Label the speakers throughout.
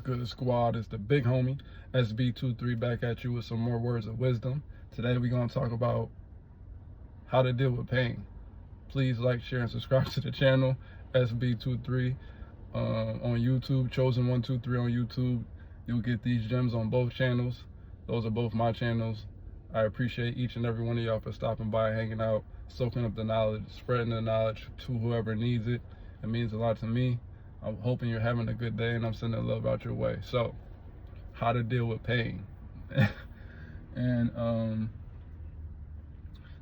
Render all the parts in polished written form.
Speaker 1: good, squad? It's the big homie SB23 back at you with some more words of wisdom. Today we're going to talk about how to deal with pain. Please like, share, and subscribe to the channel SB23 on YouTube, Chosen123 on YouTube. You'll get these gems on both channels. Those are both my channels. I appreciate each and every one of y'all for stopping by, hanging out, soaking up the knowledge, spreading the knowledge to whoever needs it. It means a lot to me. I'm hoping you're having a good day, and I'm sending love out your way. So, how to deal with pain. And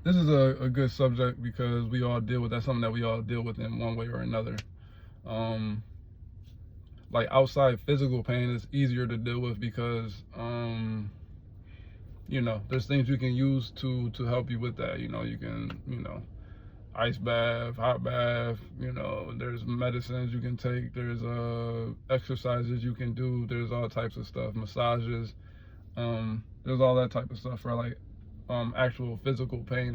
Speaker 1: this is a good subject because we all deal with, that's something that we all deal with in one way or another. Like outside physical pain is easier to deal with because you know, there's things you can use to help you with that. You know, you can, ice bath, hot bath, there's medicines you can take, there's exercises you can do, there's all types of stuff, massages, there's all that type of stuff for like actual physical pain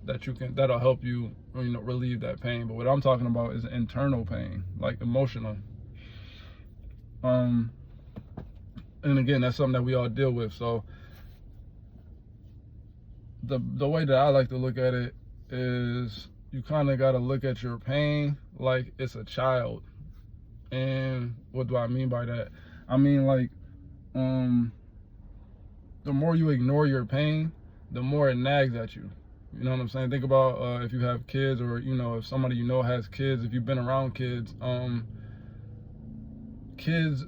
Speaker 1: that'll help you, relieve that pain. But what I'm talking about is internal pain, like emotional. And again, that's something that we all deal with. So the way that I like to look at it is you kind of got to look at your pain like it's a child. And what do I mean by that? I mean, like, the more you ignore your pain, the more it nags at you. You know what I'm saying? Think about if you have kids, or if somebody has kids, if you've been around kids, kids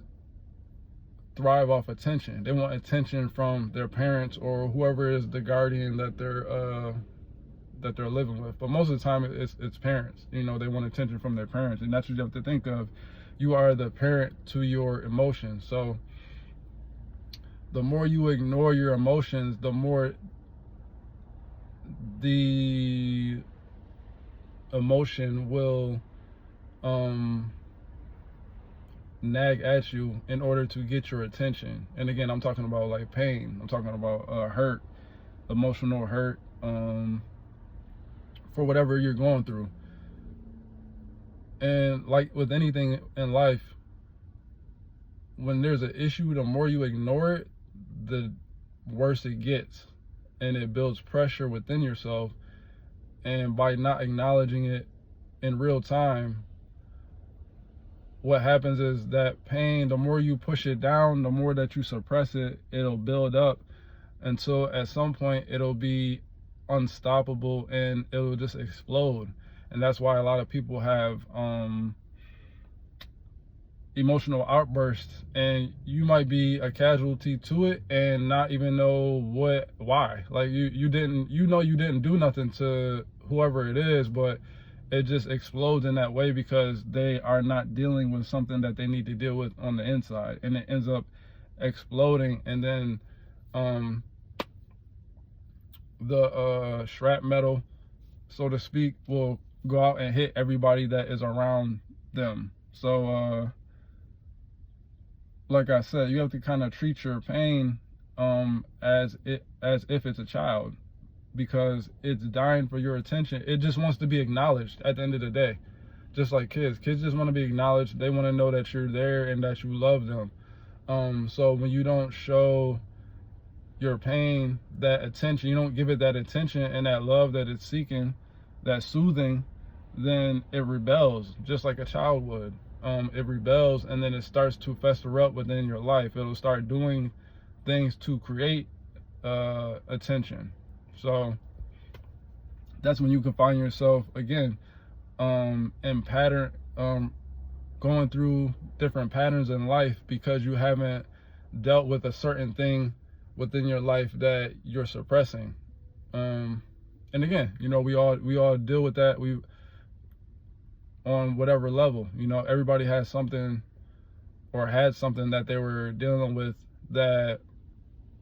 Speaker 1: thrive off attention. They want attention from their parents or whoever is the guardian that they're living with. But most of the time it's parents. They want attention from their parents, and that's what you have to think of. You are the parent to your emotions. So the more you ignore your emotions, the more the emotion will nag at you in order to get your attention. And again, I'm talking about like pain. I'm talking about hurt, emotional hurt, for whatever you're going through. And like with anything in life, when there's an issue, the more you ignore it, the worse it gets, and it builds pressure within yourself. And by not acknowledging it in real time, what happens is that pain, the more you push it down, the more that you suppress it, it'll build up until at some point it'll be unstoppable and it'll just explode. And that's why a lot of people have emotional outbursts, and you might be a casualty to it and not even know why. Like you didn't do nothing to whoever it is, but it just explodes in that way because they are not dealing with something that they need to deal with on the inside, and it ends up exploding. And then the shrapnel, so to speak, will go out and hit everybody that is around them. So like I said, you have to kind of treat your pain as if it's a child, because it's dying for your attention. It just wants to be acknowledged at the end of the day. Just like kids just want to be acknowledged. They want to know that you're there and that you love them. So when you don't show your pain that attention, you don't give it that attention and that love that it's seeking, that soothing, then it rebels just like a child would. It rebels, and then it starts to fester up within your life. It'll start doing things to create attention. So that's when you can find yourself again in pattern, going through different patterns in life because you haven't dealt with a certain thing within your life that you're suppressing. And again, we all deal with that. We on whatever level, everybody has something or had something that they were dealing with that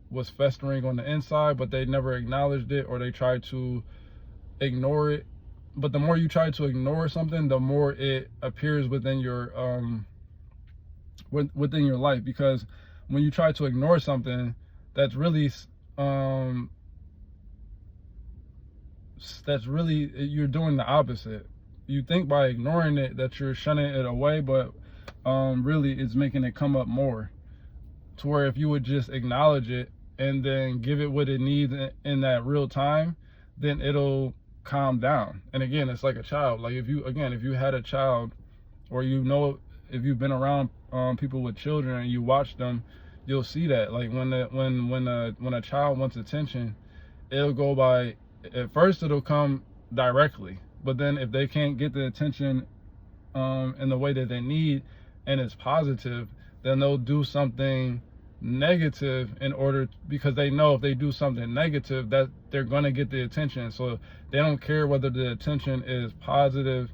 Speaker 1: was festering on the inside, but they never acknowledged it, or they tried to ignore it. But the more you try to ignore something, the more it appears within your life. Because when you try to ignore something, that's really you're doing the opposite. You think by ignoring it that you're shunning it away, but really is making it come up more, to where if you would just acknowledge it and then give it what it needs in that real time, then it'll calm down. And again, it's like a child. Like if you had a child, or if you've been around people with children and you watch them, you'll see that like when a child wants attention, it'll go by, at first it'll come directly, but then if they can't get the attention in the way that they need and it's positive, then they'll do something negative because they know if they do something negative that they're going to get the attention. So they don't care whether the attention is positive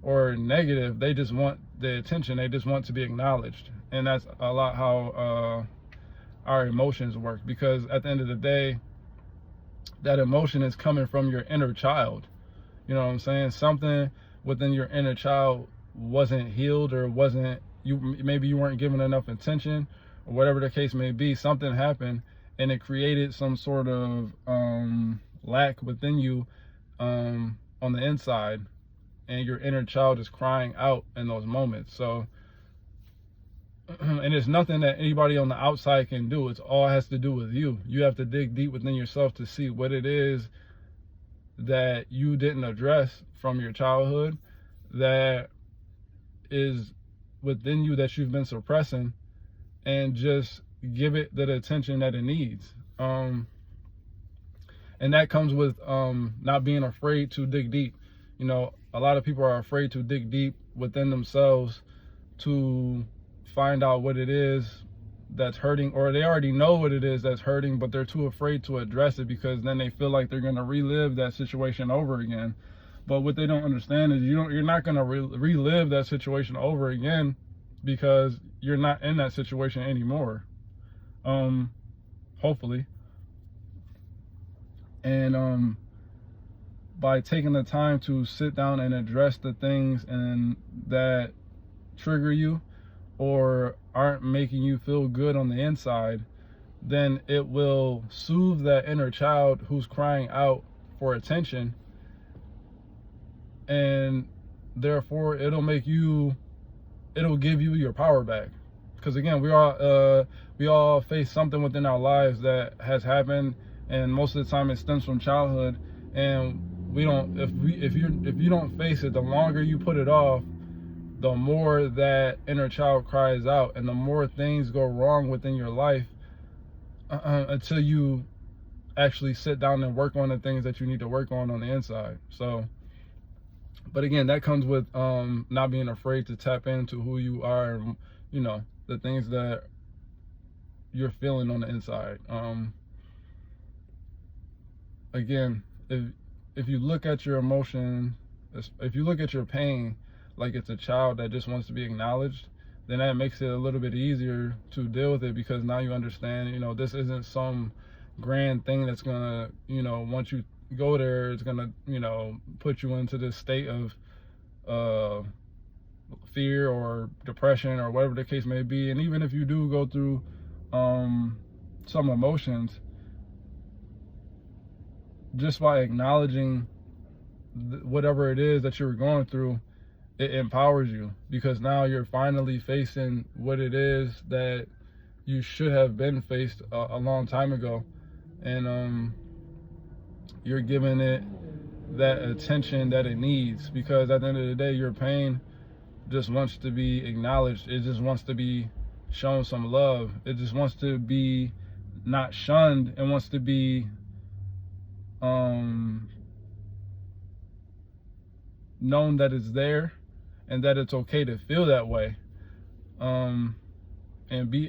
Speaker 1: or negative, they just want the attention, they just want to be acknowledged. And that's a lot how our emotions work, because at the end of the day, that emotion is coming from your inner child. You know what I'm saying? Something within your inner child wasn't healed, or maybe you weren't given enough attention, or whatever the case may be. Something happened and it created some sort of lack within you on the inside, and your inner child is crying out in those moments. So and it's nothing that anybody on the outside can do. It all has to do with you. You have to dig deep within yourself to see what it is that you didn't address from your childhood, that is within you that you've been suppressing, and just give it the attention that it needs. And that comes with not being afraid to dig deep. You know, a lot of people are afraid to dig deep within themselves to find out what it is that's hurting, or they already know what it is that's hurting, but they're too afraid to address it because then they feel like they're going to relive that situation over again. But what they don't understand is you're not going to relive that situation over again, because you're not in that situation anymore, hopefully. And by taking the time to sit down and address the things and that trigger you or aren't making you feel good on the inside, then it will soothe that inner child who's crying out for attention, and therefore it'll give you your power back. Because again, we all face something within our lives that has happened, and most of the time it stems from childhood, and if you don't face it, the longer you put it off, the more that inner child cries out, and the more things go wrong within your life until you actually sit down and work on the things that you need to work on the inside. So, but again, that comes with not being afraid to tap into who you are, and you know, the things that you're feeling on the inside. Again, if you look at your emotion, if you look at your pain like it's a child that just wants to be acknowledged, then that makes it a little bit easier to deal with it, because now you understand, you know, this isn't some grand thing that's gonna, you know, once you go there, it's gonna, you know, put you into this state of fear or depression or whatever the case may be. And even if you do go through some emotions, just by acknowledging whatever it is that you're going through, it empowers you, because now you're finally facing what it is that you should have been faced a long time ago, and you're giving it that attention that it needs, because at the end of the day, your pain just wants to be acknowledged. It just wants to be shown some love. It just wants to be not shunned. It wants to be known that it's there, and that it's okay to feel that way, and be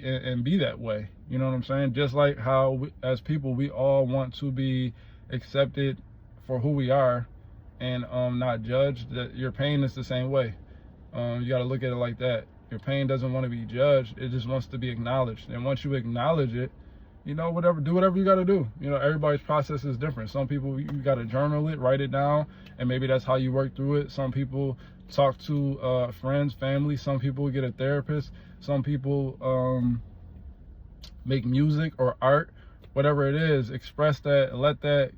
Speaker 1: that way. You know what I'm saying? Just like how as people, we all want to be accepted for who we are, and not judged. That your pain is the same way. You got to look at it like that. Your pain doesn't want to be judged. It just wants to be acknowledged. And once you acknowledge it, you know, do whatever you got to do. You know, everybody's process is different. Some people, you got to journal it, write it down, and maybe that's how you work through it. Some people talk to friends, family. Some people get a therapist. Some people make music or art, whatever it is. Express that, let that,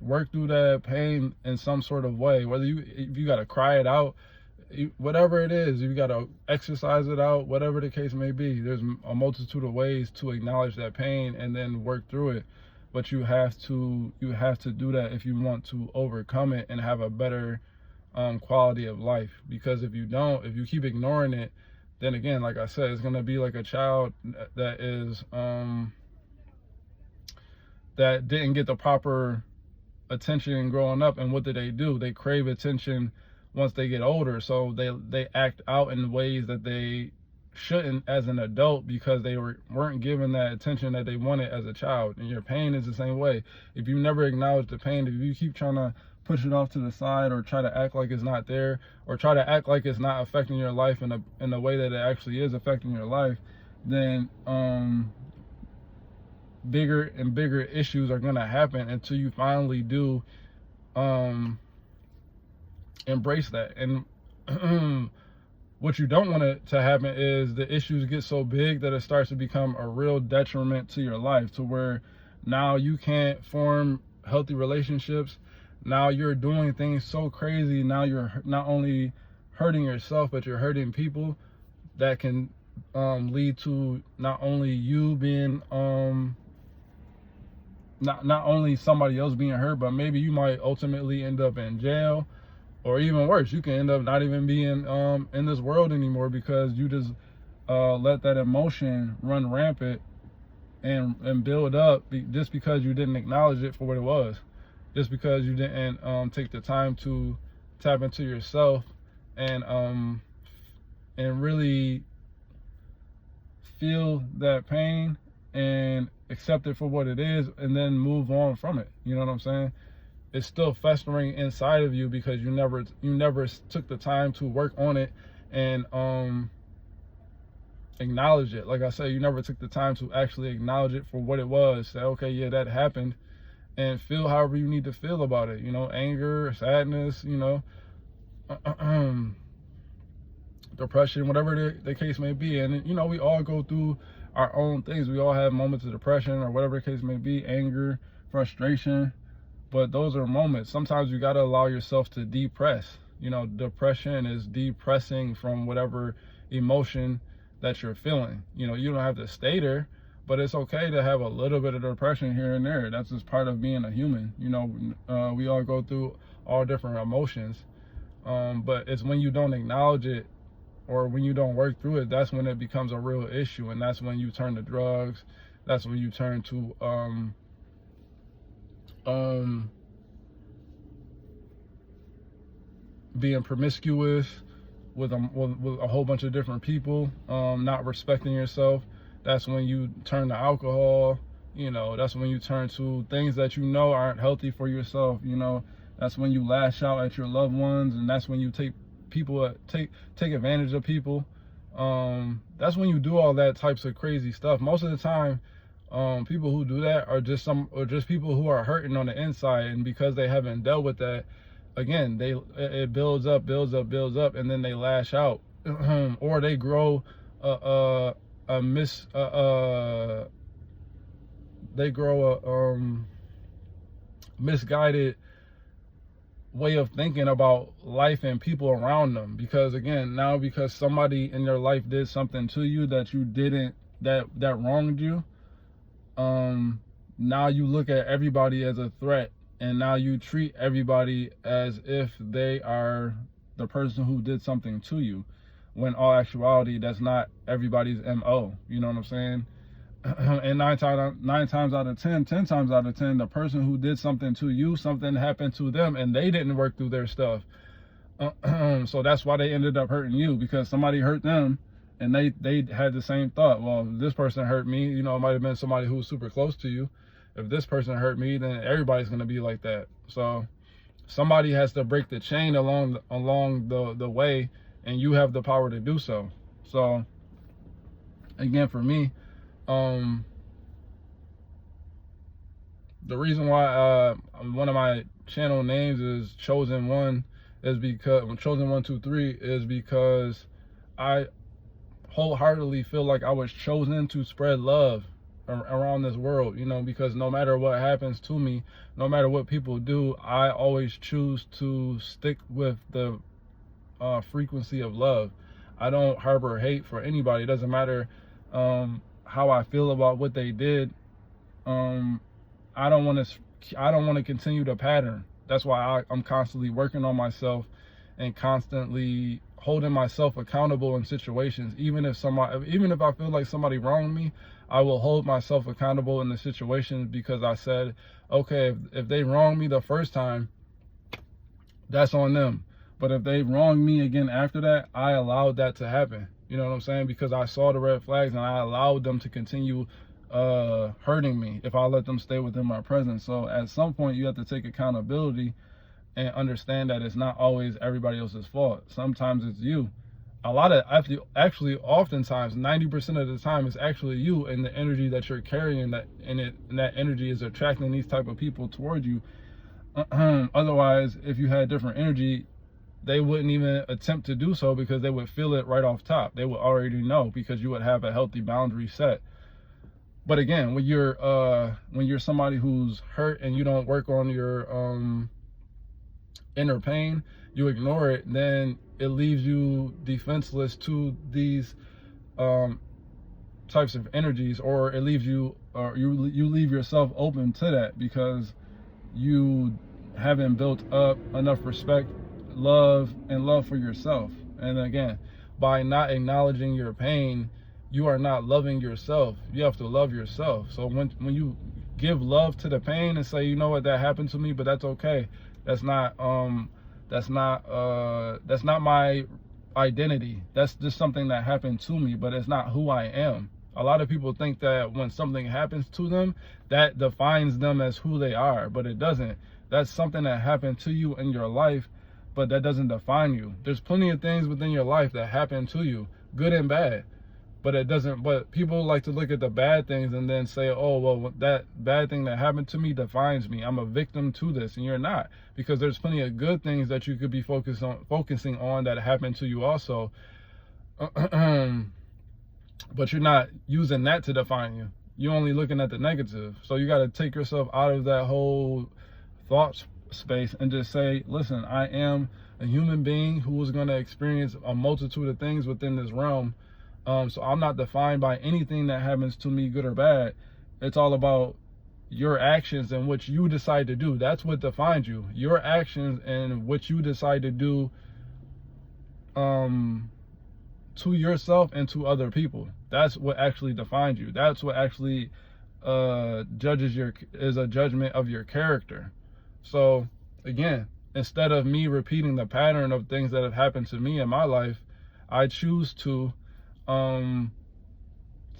Speaker 1: work through that pain in some sort of way. Whether if you got to cry it out, whatever it is, you got to exercise it out, whatever the case may be. There's a multitude of ways to acknowledge that pain and then work through it. But you have to do that if you want to overcome it and have a better quality of life. Because if you don't, if you keep ignoring it, then again, like I said, it's going to be like a child that is that didn't get the proper attention growing up. And what do? They crave attention once they get older, so they act out in ways that they shouldn't as an adult, because they weren't given that attention that they wanted as a child. And your pain is the same way. If you never acknowledge the pain, if you keep trying to push it off to the side, or try to act like it's not there, or try to act like it's not affecting your life in the way that it actually is affecting your life, then bigger and bigger issues are going to happen until you finally do embrace that. And what you don't want it to happen is the issues get so big that it starts to become a real detriment to your life, to where now you can't form healthy relationships. Now you're doing things so crazy. Now you're not only hurting yourself, but you're hurting people. That can lead to not only you being not only somebody else being hurt, but maybe you might ultimately end up in jail, or even worse, you can end up not even being in this world anymore, because you just let that emotion run rampant and build up, just because you didn't acknowledge it for what it was, just because you didn't take the time to tap into yourself and really feel that pain and accept it for what it is, and then move on from it. You know what I'm saying? It's still festering inside of you because you never took the time to work on it and acknowledge it. Like I said, you never took the time to actually acknowledge it for what it was. Say, okay, yeah, that happened, and feel however you need to feel about it. You know, anger, sadness, you know, depression, whatever the case may be. And you know, we all go through our own things. We all have moments of depression, or whatever the case may be, anger, frustration. But those are moments. Sometimes you got to allow yourself to depress. You know, depression is depressing from whatever emotion that you're feeling. You know, you don't have to stay there, but it's okay to have a little bit of depression here and there. That's just part of being a human. You know, we all go through all different emotions. But it's when you don't acknowledge it, or when you don't work through it, that's when it becomes a real issue. And that's when you turn to drugs. That's when you turn to being promiscuous with a whole bunch of different people, not respecting yourself. That's when you turn to alcohol. You know, that's when you turn to things that you know aren't healthy for yourself. You know, that's when you lash out at your loved ones, and that's when you take advantage of people. That's when you do all that types of crazy stuff. Most of the time, people who do that are just people who are hurting on the inside, and because they haven't dealt with that, again, it builds up, and then they lash out, or they grow misguided way of thinking about life and people around them. Because again, now because somebody in your life did something to you that you didn't, that wronged you, now you look at everybody as a threat, and now you treat everybody as if they are the person who did something to you, when all actuality, that's not everybody's MO. You know what I'm saying? And 10 times out of 10, the person who did something to you, something happened to them and they didn't work through their stuff. So that's why they ended up hurting you, because somebody hurt them and they had the same thought. Well, if this person hurt me, you know, it might have been somebody who was super close to you. If this person hurt me, then everybody's going to be like that. So somebody has to break the chain along the way, and you have the power to do so. So again, for me, the reason why one of my channel names is Chosen One is because Chosen 123 is because I wholeheartedly feel like I was chosen to spread love around this world, you know, because no matter what happens to me, no matter what people do, I always choose to stick with the frequency of love. I don't harbor hate for anybody. It doesn't matter how I feel about what they did. I don't want to continue the pattern. That's why I'm constantly working on myself and constantly holding myself accountable in situations. Even if I feel like somebody wronged me, I will hold myself accountable in the situation, because I said, okay, if they wronged me the first time, that's on them. But if they wronged me again after that, I allowed that to happen. You know what I'm saying? Because I saw the red flags and I allowed them to continue hurting me if I let them stay within my presence. So at some point, you have to take accountability and understand that it's not always everybody else's fault. Sometimes it's you. Actually, oftentimes, 90% of the time, it's actually you and the energy that you're carrying, and that energy is attracting these type of people toward you. Otherwise, if you had different energy, they wouldn't even attempt to do so, because they would feel it right off top. They would already know, because you would have a healthy boundary set. But again, when you're somebody who's hurt and you don't work on your inner pain, you ignore it, then it leaves you defenseless to these types of energies, or it leaves you, or you leave yourself open to that, because you haven't built up enough respect, love for yourself. And again, by not acknowledging your pain, you are not loving yourself. You have to love yourself. So when you give love to the pain and say, you know what, that happened to me, but that's okay. That's not my identity. That's just something that happened to me, but it's not who I am. A lot of people think that when something happens to them, that defines them as who they are, but it doesn't. That's something that happened to you in your life, but that doesn't define you. There's plenty of things within your life that happen to you, good and bad, but it doesn't. But people like to look at the bad things and then say, oh, well, that bad thing that happened to me defines me. I'm a victim to this. And you're not, because there's plenty of good things that you could be focusing on that happened to you also. But you're not using that to define you. You're only looking at the negative. So you got to take yourself out of that whole thought space and just say, listen, I am a human being who is going to experience a multitude of things within this realm. So I'm not defined by anything that happens to me, good or bad. It's all about your actions and what you decide to do. That's what defines you. Your actions and what you decide to do to yourself and to other people. That's what actually defines you. That's what actually is a judgment of your character. So again, instead of me repeating the pattern of things that have happened to me in my life, I choose to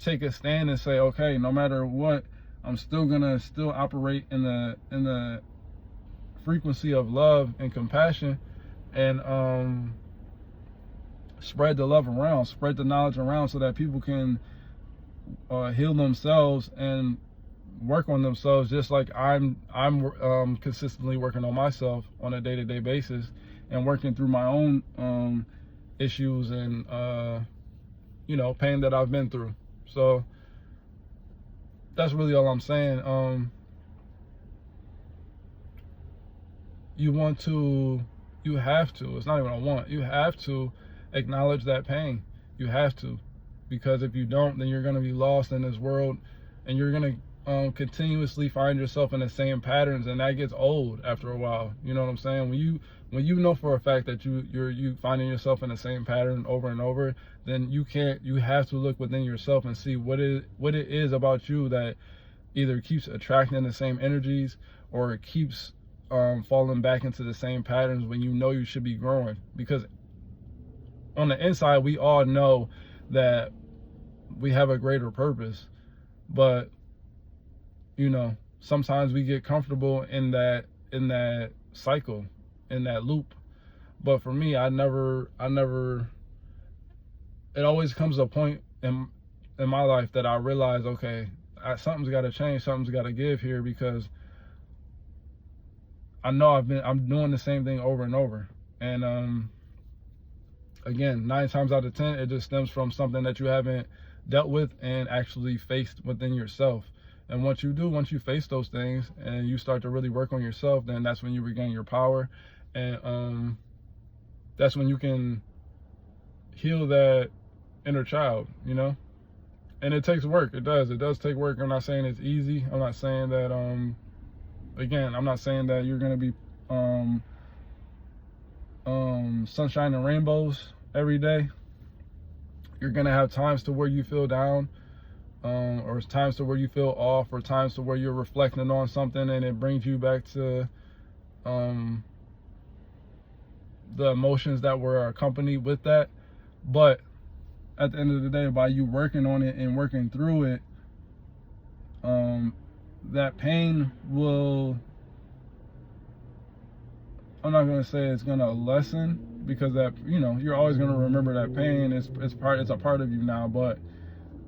Speaker 1: take a stand and say, okay, no matter what, I'm still gonna operate in the frequency of love and compassion, and spread the love around, spread the knowledge around, so that people can heal themselves and work on themselves, just like I'm consistently working on myself on a day-to-day basis, and working through my own issues and pain that I've been through. So that's really all I'm saying. You have to, it's not even a want, you have to acknowledge that pain. You have to, because if you don't, then you're going to be lost in this world, and you're going to continuously find yourself in the same patterns, and that gets old after a while. You know what I'm saying? When you know for a fact that you finding yourself in the same pattern over and over, then you have to look within yourself and see what it is about you that either keeps attracting the same energies, or it keeps falling back into the same patterns when you know you should be growing. Because on the inside, we all know that we have a greater purpose, but sometimes we get comfortable in that cycle, in that loop. But for me, I never it always comes a point in my life that I realize, okay, something's got to change, something's got to give here, because I know I'm doing the same thing over and over. And again, 9 times out of 10, it just stems from something that you haven't dealt with and actually faced within yourself. And once you face those things and you start to really work on yourself, then that's when you regain your power. And that's when you can heal that inner child, you know? And it takes work. It does take work. I'm not saying it's easy. I'm not saying that again, I'm not saying that you're gonna be sunshine and rainbows every day. You're gonna have times to where you feel down, or times to where you feel off, or times to where you're reflecting on something and it brings you back to the emotions that were accompanied with that. But at the end of the day, by you working on it and working through it, that pain will, I'm not gonna say it's gonna lessen, because that, you know, you're always gonna remember that pain. It's a part of you now, but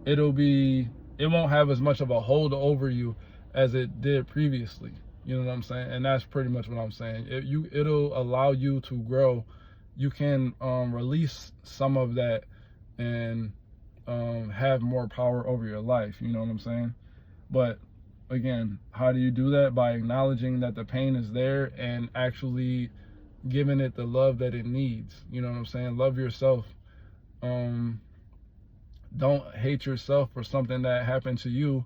Speaker 1: it won't have as much of a hold over you as it did previously. You know what I'm saying? And that's pretty much what I'm saying. It'll allow you to grow. You can release some of that and have more power over your life. You know what I'm saying? But again, how do you do that? By acknowledging that the pain is there and actually giving it the love that it needs. You know what I'm saying? Love yourself. Don't hate yourself for something that happened to you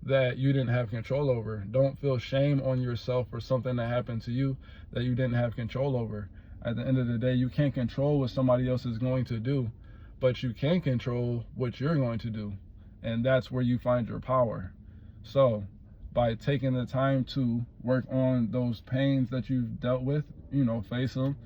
Speaker 1: that you didn't have control over. Don't feel shame on yourself for something that happened to you that you didn't have control over. At the end of the day, you can't control what somebody else is going to do, but you can control what you're going to do. And that's where you find your power. So by taking the time to work on those pains that you've dealt with, you know, face them.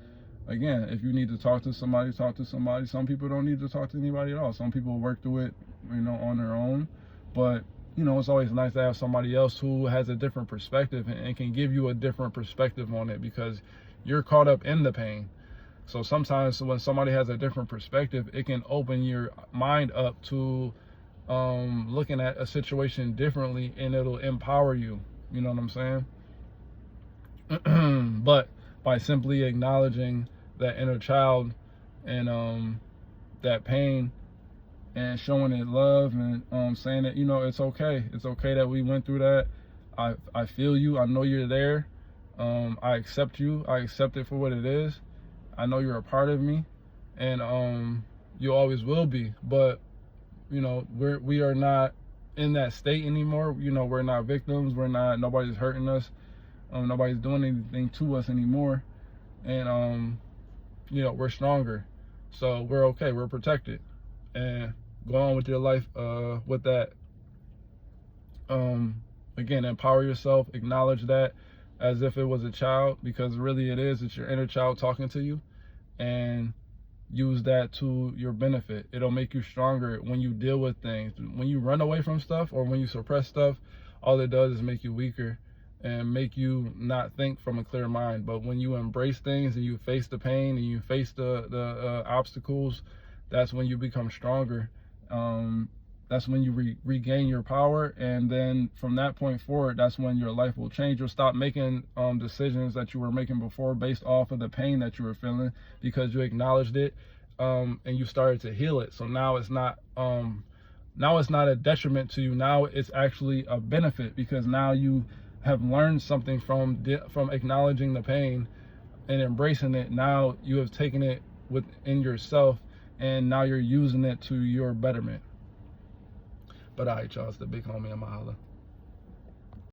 Speaker 1: Again, if you need to talk to somebody, talk to somebody. Some people don't need to talk to anybody at all. Some people work through it, you know, on their own. But, you know, it's always nice to have somebody else who has a different perspective and can give you a different perspective on it, because you're caught up in the pain. So sometimes when somebody has a different perspective, it can open your mind up to looking at a situation differently, and it'll empower you. You know what I'm saying? But by simply acknowledging that inner child and that pain, and showing it love, and saying that, you know, it's okay that we went through that. I feel you. I know you're there. I accept you. I accept it for what it is. I know you're a part of me, and you always will be. But you know, we are not in that state anymore. You know, we're not victims. Nobody's hurting us. Nobody's doing anything to us anymore. And you know, we're stronger, so we're okay. We're protected, and go on with your life with that. Again, empower yourself. Acknowledge that as if it was a child, because really it is. It's your inner child talking to you, and use that to your benefit. It'll make you stronger when you deal with things. When you run away from stuff or when you suppress stuff, all it does is make you weaker and make you not think from a clear mind. But when you embrace things and you face the pain and you face the obstacles, that's when you become stronger. That's when you regain your power, and then from that point forward, that's when your life will change. You'll stop making decisions that you were making before based off of the pain that you were feeling, because you acknowledged it, and you started to heal it. So now it's not a detriment to you. Now it's actually a benefit, because now you have learned something from acknowledging the pain and embracing it. Now you have taken it within yourself, and now you're using it to your betterment. But all right, y'all, it's the big homie. I'm a holla.